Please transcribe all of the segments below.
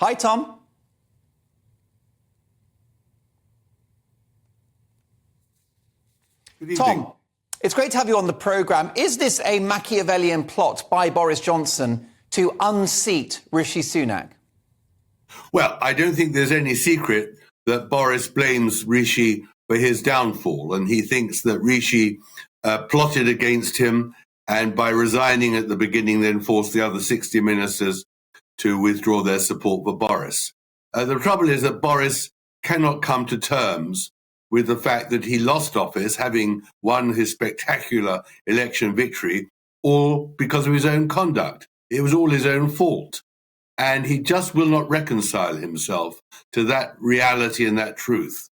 Hi, Tom. Good evening. Tom, it's great to have you on the programme. Is this a Machiavellian plot by Boris Johnson to unseat Rishi Sunak? Well, I don't think there's any secret that Boris blames Rishi for his downfall, and he thinks that Rishi plotted against him and by resigning at the beginning then forced the other 60 ministers to withdraw their support for Boris. The trouble is that Boris cannot come to terms with the fact that he lost office, having won his spectacular election victory, all because of his own conduct. It was all his own fault. And he just will not reconcile himself to that reality and that truth.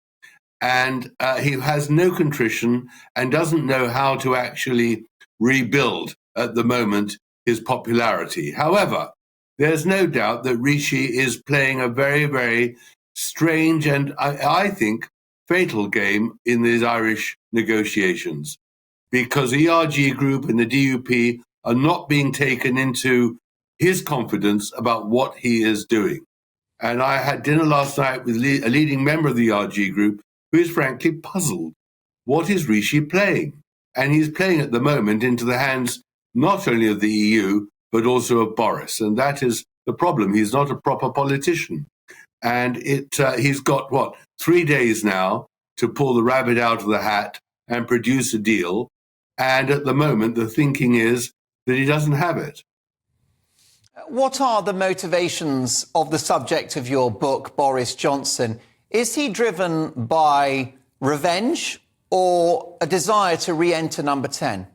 And he has no contrition and doesn't know how to actually rebuild at the moment his popularity. However, there's no doubt that Rishi is playing a very, very strange and I think fatal game in these Irish negotiations, because the ERG group and the DUP are not being taken into his confidence about what he is doing. And I had dinner last night with a leading member of the ERG group who is frankly puzzled. What is Rishi playing? And he's playing at the moment into the hands not only of the EU, but also of Boris. And that is the problem. He's not a proper politician. And he's got, 3 days now to pull the rabbit out of the hat and produce a deal. And at the moment, the thinking is that he doesn't have it. What are the motivations of the subject of your book, Boris Johnson? Is he driven by revenge or a desire to re-enter number 10?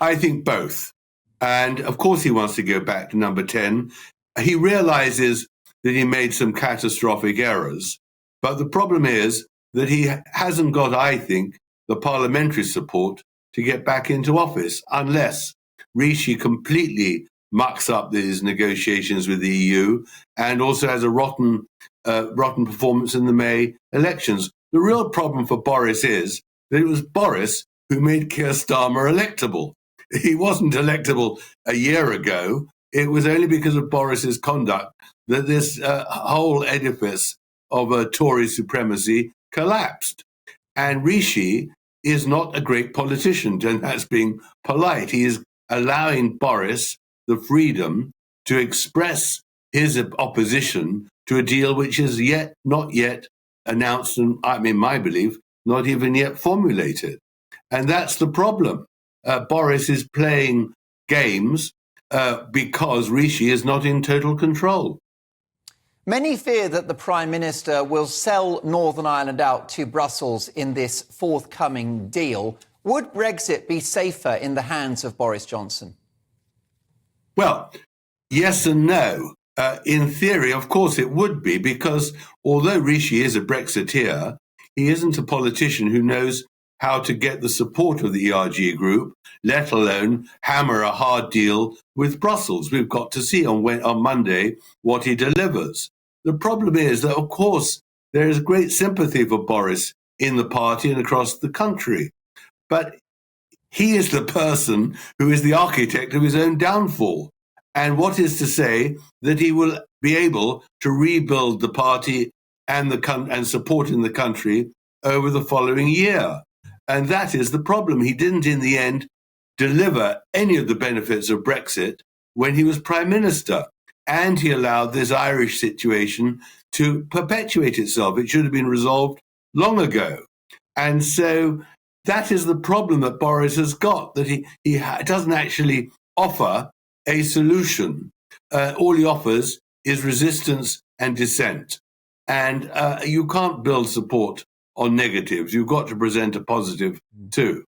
I think both. And of course he wants to go back to number 10. He realizes that he made some catastrophic errors. But the problem is that he hasn't got, I think, the parliamentary support to get back into office unless Rishi completely mucks up these negotiations with the EU and also has a rotten performance in the May elections. The real problem for Boris is that it was Boris who made Keir Starmer electable. He wasn't electable a year ago. It was only because of Boris's conduct that this whole edifice of a Tory supremacy collapsed. And Rishi is not a great politician, and that's being polite. He is allowing Boris the freedom to express his opposition to a deal which is not yet announced, and my belief, not even yet formulated. And that's the problem. Boris is playing games because Rishi is not in total control. Many fear that the Prime Minister will sell Northern Ireland out to Brussels in this forthcoming deal. Would Brexit be safer in the hands of Boris Johnson? Well, yes and no. In theory, of course it would be, because although Rishi is a Brexiteer, he isn't a politician who knows how to get the support of the ERG group, let alone hammer a hard deal with Brussels. We've got to see on Monday what he delivers. The problem is that, of course, there is great sympathy for Boris in the party and across the country. But he is the person who is the architect of his own downfall. And what is to say that he will be able to rebuild the party and support in the country over the following year? And that is the problem. He didn't, in the end, deliver any of the benefits of Brexit when he was Prime Minister. And he allowed this Irish situation to perpetuate itself. It should have been resolved long ago. And so that is the problem that Boris has got, that he doesn't actually offer a solution. All he offers is resistance and dissent. And you can't build support on negatives. You've got to present a positive too.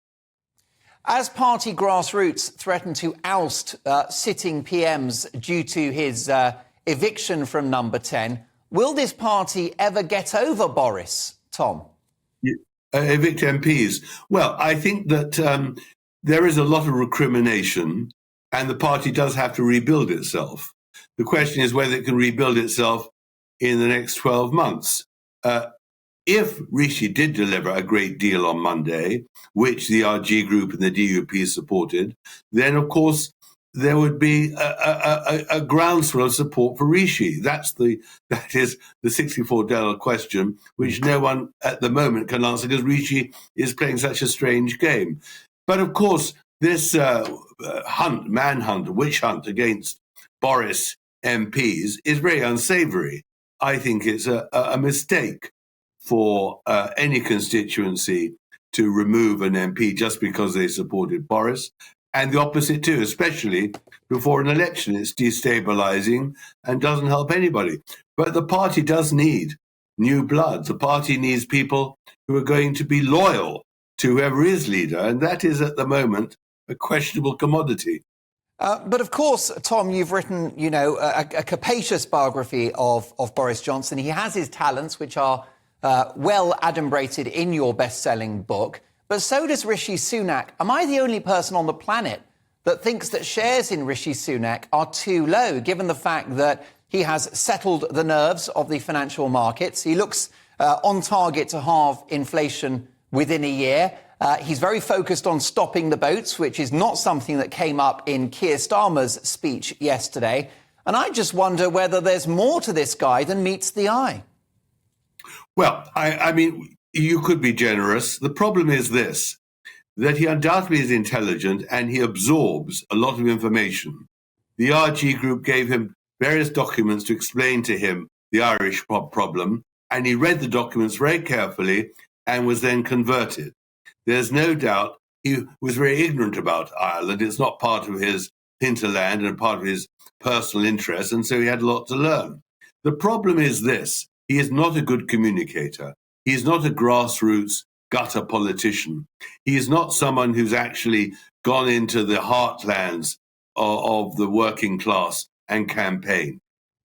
As party grassroots threaten to oust sitting PMs due to his eviction from number 10, will this party ever get over Boris, Tom? Evict MPs. Well, I think that there is a lot of recrimination and the party does have to rebuild itself. The question is whether it can rebuild itself in the next 12 months. If Rishi did deliver a great deal on Monday, which the RG Group and the DUP supported, then, of course, there would be a groundswell of support for Rishi. That is the $64 question, which no one at the moment can answer because Rishi is playing such a strange game. But of course, this manhunt, witch hunt against Boris MPs is very unsavoury. I think it's a mistake for any constituency to remove an MP just because they supported Boris. And the opposite too, especially before an election. It's destabilizing and doesn't help anybody. But the party does need new blood. The party needs people who are going to be loyal to whoever is leader. And that is at the moment a questionable commodity. But of course, Tom, you've written, a capacious biography of Boris Johnson. He has his talents, which are well adumbrated in your best-selling book. But so does Rishi Sunak. Am I the only person on the planet that thinks that shares in Rishi Sunak are too low, given the fact that he has settled the nerves of the financial markets? He looks on target to halve inflation within a year. He's very focused on stopping the boats, which is not something that came up in Keir Starmer's speech yesterday. And I just wonder whether there's more to this guy than meets the eye. Well, I mean, you could be generous. The problem is this, that he undoubtedly is intelligent and he absorbs a lot of information. The RG group gave him various documents to explain to him the Irish problem, and he read the documents very carefully and was then converted. There's no doubt he was very ignorant about Ireland. It's not part of his hinterland and part of his personal interest, and so he had a lot to learn. The problem is this, he is not a good communicator. He is not a grassroots gutter politician. He is not someone who's actually gone into the heartlands of the working class and campaign.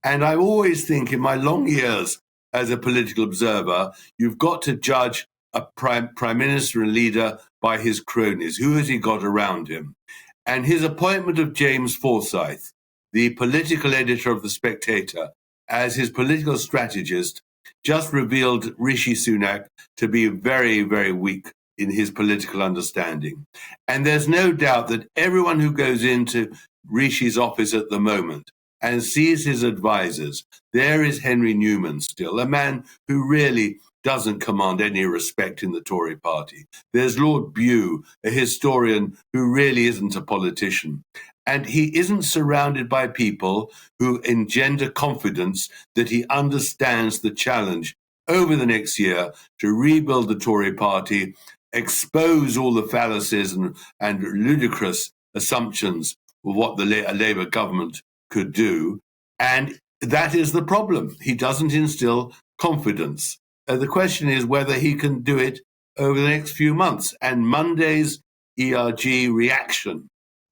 And I always think in my long years as a political observer, you've got to judge a prime minister and leader by his cronies. Who has he got around him? And his appointment of James Forsyth, the political editor of The Spectator, as his political strategist, just revealed Rishi Sunak to be very, very weak in his political understanding. And there's no doubt that everyone who goes into Rishi's office at the moment and sees his advisors, there is Henry Newman still, a man who really doesn't command any respect in the Tory party. There's Lord Bew, a historian who really isn't a politician. And he isn't surrounded by people who engender confidence that he understands the challenge over the next year to rebuild the Tory party, expose all the fallacies and ludicrous assumptions of what the Labour government could do. And that is the problem. He doesn't instill confidence. The question is whether he can do it over the next few months. And Monday's ERG reaction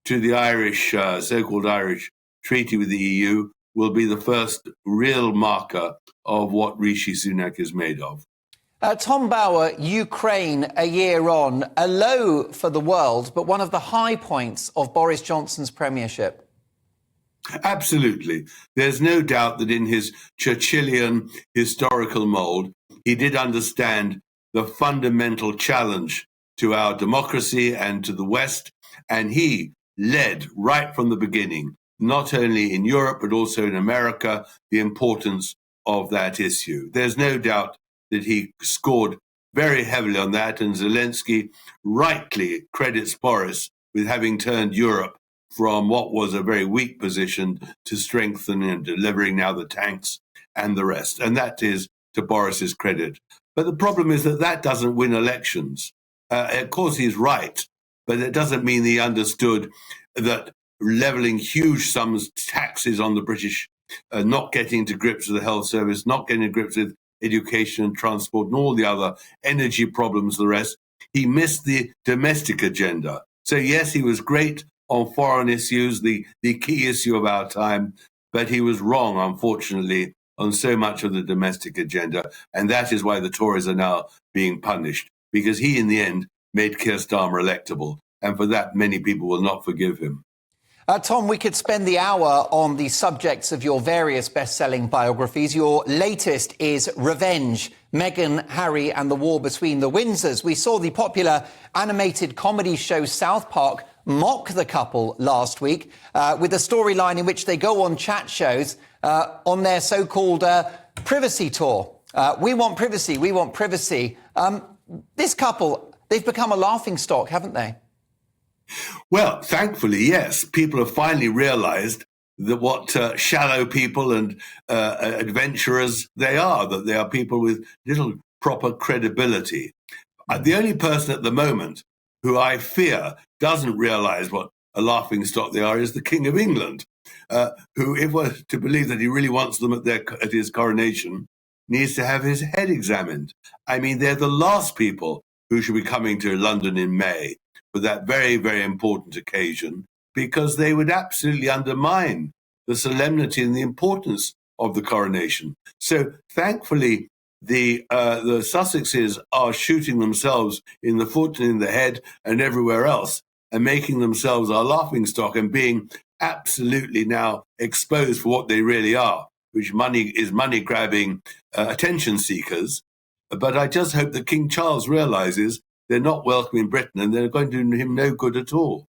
to the Irish, so-called Irish treaty with the EU will be the first real marker of what Rishi Sunak is made of. Tom Bauer, Ukraine a year on, a low for the world, but one of the high points of Boris Johnson's premiership. Absolutely. There's no doubt that in his Churchillian historical mould, he did understand the fundamental challenge to our democracy and to the West, and he led right from the beginning, not only in Europe, but also in America, the importance of that issue. There's no doubt that he scored very heavily on that, and Zelensky rightly credits Boris with having turned Europe from what was a very weak position to strengthen and delivering now the tanks and the rest. And that is to Boris's credit. But the problem is that that doesn't win elections. Of course, he's right, but it doesn't mean he understood that levelling huge sums taxes on the British, not getting to grips with the health service, not getting to grips with education and transport and all the other energy problems, the rest. He missed the domestic agenda. So yes, he was great on foreign issues, the key issue of our time, but he was wrong, unfortunately, on so much of the domestic agenda. And that is why the Tories are now being punished, because he, in the end, made Keir Starmer electable. And for that, many people will not forgive him. Tom, we could spend the hour on the subjects of your various best-selling biographies. Your latest is Revenge, Meghan, Harry and the War Between the Windsors. We saw the popular animated comedy show South Park mock the couple last week with a storyline in which they go on chat shows on their so-called privacy tour. We want privacy, we want privacy. This couple, they've become a laughingstock, haven't they? Well, thankfully, yes. People have finally realized that what shallow people and adventurers they are, that they are people with little proper credibility. The only person at the moment who I fear doesn't realize what a laughingstock they are is the King of England, who, if we're to believe that he really wants them at his coronation, needs to have his head examined. I mean, they're the last people who should be coming to London in May for that very, very important occasion, because they would absolutely undermine the solemnity and the importance of the coronation. So thankfully, the Sussexes are shooting themselves in the foot and in the head and everywhere else and making themselves our laughingstock and being absolutely now exposed for what they really are, which is money-grabbing attention seekers. But I just hope that King Charles realizes they're not welcome in Britain and they're going to do him no good at all.